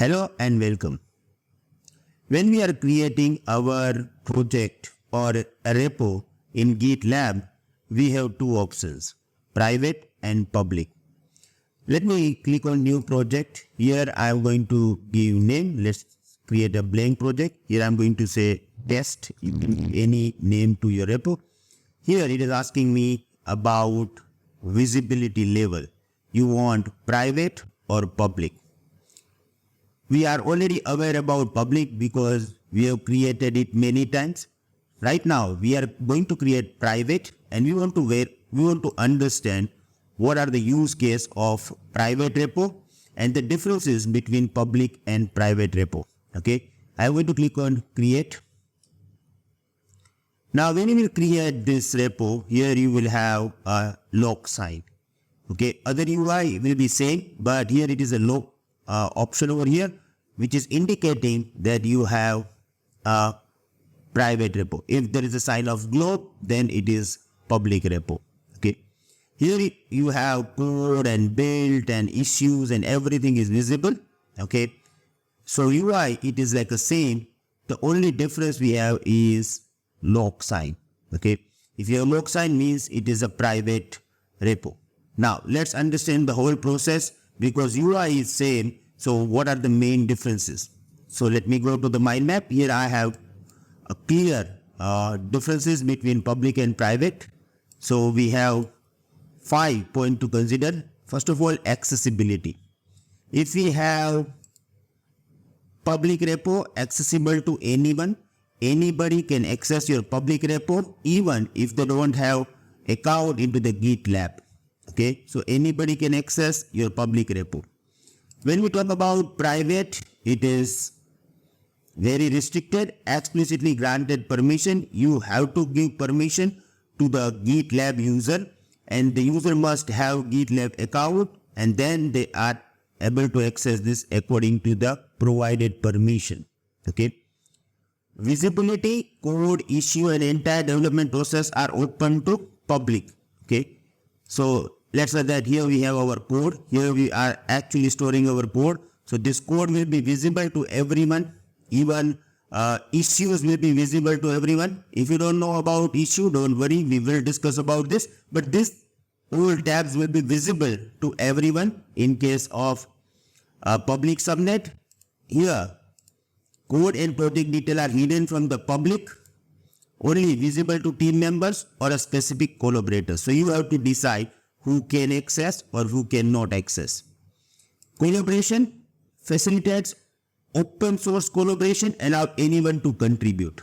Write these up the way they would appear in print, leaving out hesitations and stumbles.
Hello and welcome. When we are creating our project or a repo in GitLab, we have two options, private and public. Let me click on new project. Here I am going to give name. Let's create a blank project. Here I am going to say test. You can give any name to your repo. Here it is asking me about visibility level. You want private or public? We are already aware about public because we have created it many times. Right now we are going to create private and we want to understand what are the use case of private repo and the differences between public and private repo. Okay, I am going to click on create. Now when you will create this repo, here you will have a lock sign. Okay, other UI will be same, but here it is a lock option over here, which is indicating that you have a private repo. If there is a sign of globe, then it is public repo. Okay, here you have code and build and issues and everything is visible. Okay, so UI it is like the same. The only difference we have is lock sign. Okay, if you have lock sign means it is a private repo. Now let's understand the whole process because UI is same. So what are the main differences? So let me go to the mind map. Here I have a clear differences between public and private. So we have 5 points to consider. First of all, accessibility. If we have public repo accessible to anyone, anybody can access your public repo even if they don't have account into the GitLab. Okay, so anybody can access your public repo. When we talk about private, it is very restricted, explicitly granted permission. You have to give permission to the GitLab user and the user must have GitLab account and then they are able to access this according to the provided permission. Okay. Visibility, code, issue and entire development process are open to public. Okay. So let's say that here we have our code. Here we are actually storing our code. So this code will be visible to everyone. Even issues will be visible to everyone. If you don't know about issue, don't worry. We will discuss about this. But this all tabs will be visible to everyone in case of public subnet. Here, code and project detail are hidden from the public. Only visible to team members or a specific collaborator. So you have to decide who can access or who cannot access. Collaboration facilitates open source collaboration, allow anyone to contribute.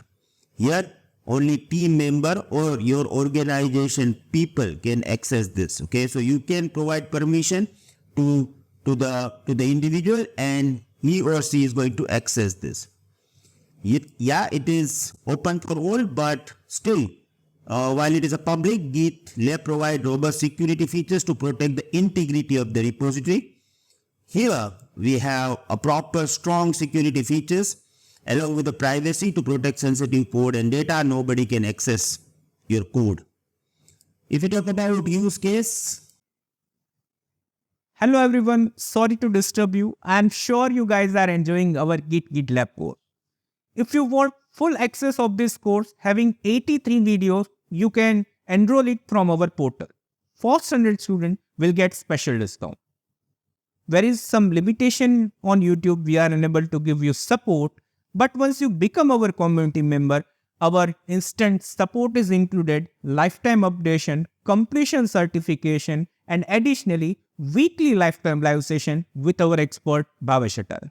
Here only team member or your organization people can access this. Okay, so you can provide permission to the individual and he or she is going to access this. It is open for all, but still while it is a public, GitLab provides robust security features to protect the integrity of the repository. Here we have a proper strong security features along with the privacy to protect sensitive code and data. Nobody can access your code. If you talk about use case. Hello everyone, sorry to disturb you. I am sure you guys are enjoying our GitLab course. If you want full access of this course having 83 videos, you can enroll it from our portal. First 100 students will get special discount. There is some limitation on YouTube. We are unable to give you support. But once you become our community member, our instant support is included, lifetime updation, completion certification, and additionally, weekly lifetime live session with our expert Bhavesh Atal.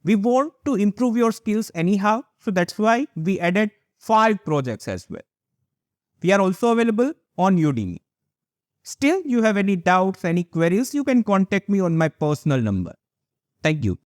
We want to improve your skills anyhow, so that's why we added 5 projects as well. We are also available on Udemy. Still, you have any doubts, any queries, you can contact me on my personal number. Thank you.